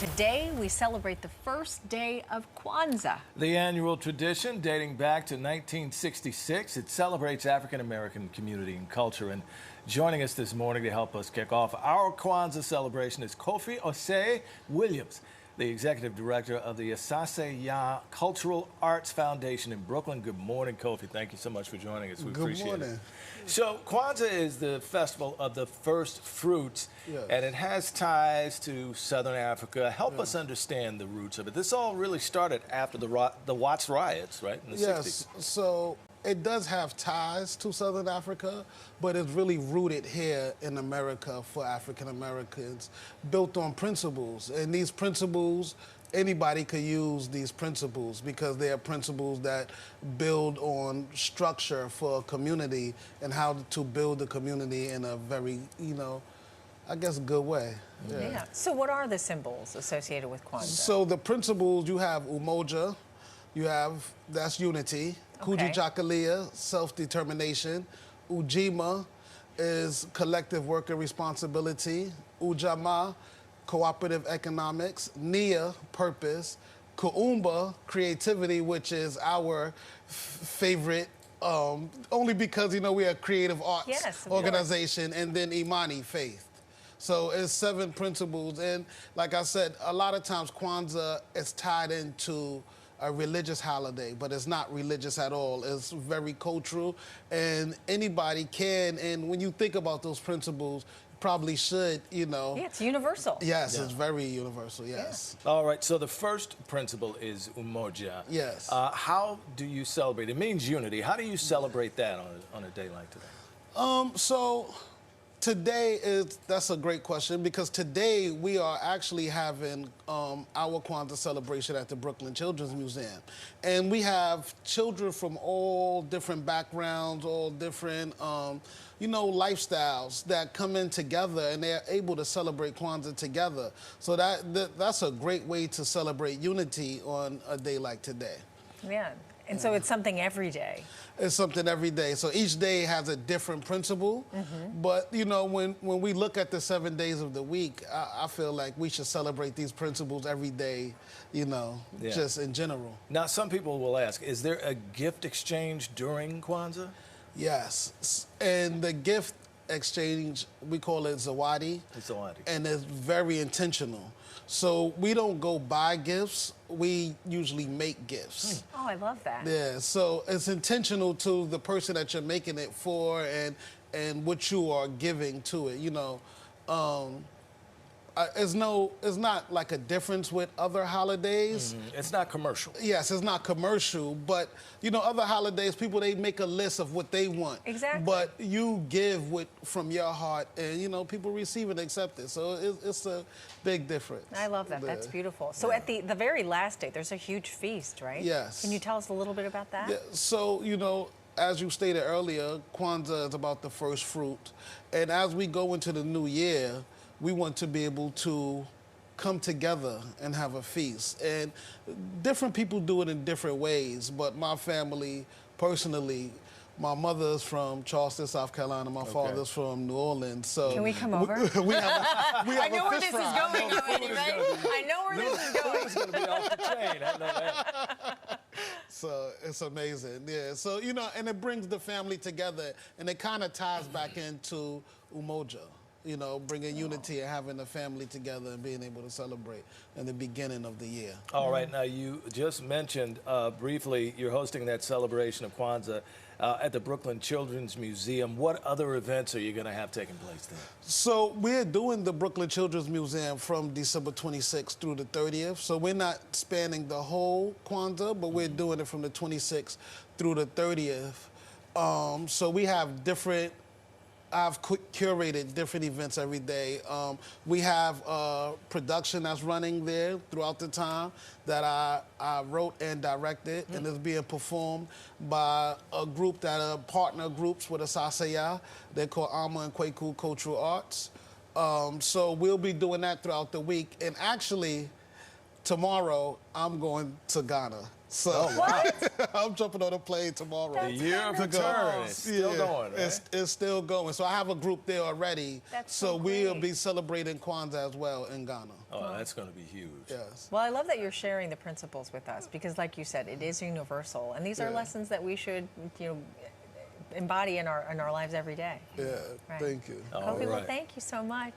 today we celebrate the first day of Kwanzaa. The annual tradition dating back to 1966. It celebrates African American community and culture. And joining us this morning to help us kick off our Kwanzaa celebration is Kofi Osei Williams, the executive director of the Asase Ya Cultural Arts Foundation in Brooklyn. Good morning, Kofi. Thank you so much for joining us. We appreciate it. So Kwanzaa is the festival of the first fruits, and it has ties to Southern Africa. Help us understand the roots of it. This all really started after the Watts riots, right, in the 60s? So it does have ties to Southern Africa, but it's really rooted here in America for African Americans, built on principles. And these principles, anybody could use these principles because they are principles that build on structure for a community and how to build a community in a very, I guess, good way. Yeah. So what are the symbols associated with Kwanzaa? So the principles, you have umoja, that's unity. Okay. Kujijakalia, self-determination. Ujima is collective worker responsibility. Ujamaa, cooperative economics. Nia, purpose. Kuumba, creativity, which is our favorite, only because, we are a creative arts organization. And then Imani, faith. So it's 7 principles. And like I said, a lot of times Kwanzaa is tied into a religious holiday, but it's not religious at all. It's very cultural, and anybody can. And when you think about those principles, you probably should, Yeah, it's universal. Yes, it's very universal, yes. Yeah. All right, so the first principle is umoja. Yes. How do you celebrate? It means unity. How do you celebrate that on a day like today? So today that's a great question, because today we are actually having our Kwanzaa celebration at the Brooklyn Children's Museum. And we have children from all different backgrounds, all different, lifestyles that come in together, and they're able to celebrate Kwanzaa together. So that's a great way to celebrate unity on a day like today. Yeah. And so it's something every day. It's something every day. So each day has a different principle. But, when we look at the 7 days of the week, I feel like we should celebrate these principles every day, just in general. Now, some people will ask, is there a gift exchange during Kwanzaa? Yes. And the gift exchange, we call it zawadi. It's zawadi. And it's very intentional. So we don't go buy gifts, we usually make gifts. Oh, I love that. Yeah, so it's intentional to the person that you're making it for and what you are giving to it, It's not like a difference with other holidays. It's not commercial. Yes, it's not commercial, but other holidays, people, they make a list of what they want. Exactly. But you give from your heart, and people receive it, accept it. So it's a big difference. I love that. That's beautiful. So at the very last day, there's a huge feast, right? Yes. Can you tell us a little bit about that? Yeah, so, as you stated earlier, Kwanzaa is about the first fruit. And as we go into the new year, we want to be able to come together and have a feast. And different people do it in different ways, but my family, personally, my mother's from Charleston, South Carolina. My father's from New Orleans. So can we come over? I know where this is going already, right? I know where this is going. It's going to be off the chain. I know that. So it's amazing, yeah. So, and it brings the family together, and it kind of ties back into umoja. Bringing unity and having the family together and being able to celebrate in the beginning of the year. All right, now you just mentioned briefly you're hosting that celebration of Kwanzaa at the Brooklyn Children's Museum. What other events are you going to have taking place there? So we're doing the Brooklyn Children's Museum from December 26th through the 30th. So we're not spanning the whole Kwanzaa, but we're doing it from the 26th through the 30th. So we have I've curated different events every day. We have a production that's running there throughout the time that I wrote and directed, and it's being performed by a group that are partner groups with Asase Ya. They're called Ama and Kweku Cultural Arts. So we'll be doing that throughout the week. And actually, tomorrow I'm going to Ghana. So I'm jumping on a plane tomorrow. The year of return is still going, right? It's still going. So I have a group there already. That's so so we'll great. be celebrating Kwanzaa as well in Ghana. Oh, that's going to be huge. Yes. Well, I love that you're sharing the principles with us because, like you said, it is universal, and these are lessons that we should, embody in our lives every day. Yeah. Right. Thank you. All Kofi, well, right. thank you so much.